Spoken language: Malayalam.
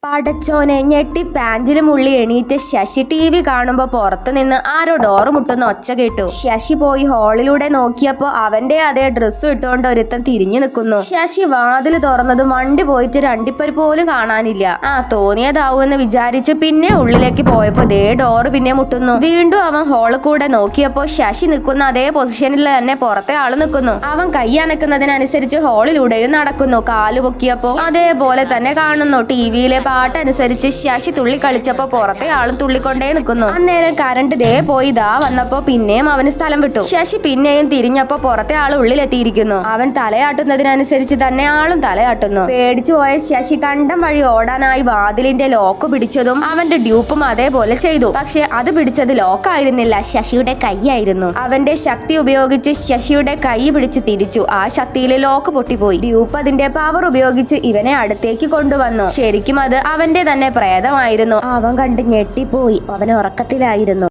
പടച്ചോനെ ഞെട്ടി പാൻറിലും ഉള്ളി എണീറ്റ് ശശി TV കാണുമ്പോ പുറത്തു നിന്ന് ആരോ ഡോറ് മുട്ടുന്ന ഒച്ച കേട്ടു. ശശി പോയി ഹാളിലൂടെ നോക്കിയപ്പോ അവന്റെ അതേ ഡ്രസ്സും ഇട്ടുകൊണ്ട് ഒരുത്തൻ തിരിഞ്ഞു നിൽക്കുന്നു. ശശി വാതില് തുറന്നതും വണ്ടി പോയിട്ട് രണ്ടിപ്പര് പോലും കാണാനില്ല. തോന്നിയതാവൂന്ന് വിചാരിച്ച് പിന്നെ ഉള്ളിലേക്ക് പോയപ്പോ ദേ ഡോറ് പിന്നെ മുട്ടുന്നു. വീണ്ടും അവൻ ഹാളിൽ കൂടെ നോക്കിയപ്പോ ശശി നിൽക്കുന്ന അതേ പൊസിഷനിൽ തന്നെ പുറത്തെ ആള് നിൽക്കുന്നു. അവൻ കൈ അനക്കുന്നതിനനുസരിച്ച് ഹാളിലൂടെയും നടക്കുന്നു. കാല് പൊക്കിയപ്പോ അതേപോലെ തന്നെ കാണുന്നു. ടിവിയിലെ പാട്ടനുസരിച്ച് ശശി തുള്ളി കളിച്ചപ്പോ പുറത്തെ ആളും തുള്ളിക്കൊണ്ടേ നിൽക്കുന്നു. അന്നേരം കറണ്ട് ദേ പോയി ദാ വന്നപ്പോ പിന്നെയും അവന് സ്ഥലം വിട്ടു. ശശി പിന്നെയും തിരിഞ്ഞപ്പോ പുറത്തെ ആൾ ഉള്ളിലെത്തിയിരിക്കുന്നു. അവൻ തലയാട്ടുന്നതിനനുസരിച്ച് തന്നെ ആളും തലയാട്ടുന്നു. പേടിച്ചു പോയ ശശി കണ്ടം വഴി ഓടാനായി വാതിലിന്റെ ലോക്ക് പിടിച്ചതും അവന്റെ ഡ്യൂപ്പും അതേപോലെ ചെയ്തു. പക്ഷെ അത് പിടിച്ചത് ലോക്കായിരുന്നില്ല, ശശിയുടെ കൈയായിരുന്നു. അവന്റെ ശക്തി ഉപയോഗിച്ച് ശശിയുടെ കൈ പിടിച്ച് തിരിച്ചു. ആ ശക്തിയിലെ ലോക്ക് പൊട്ടിപ്പോയി. ഡ്യൂപ്പ് അതിന്റെ പവർ ഉപയോഗിച്ച് ഇവനെ അടുത്തേക്ക് കൊണ്ടുവന്നു. ശരിക്കും അത് അവന്റെ തന്നെ പ്രേതമായിരുന്നു. അവൻ കണ്ട് ഞെട്ടിപ്പോയി. അവൻ ഉറക്കത്തിലായിരുന്നു.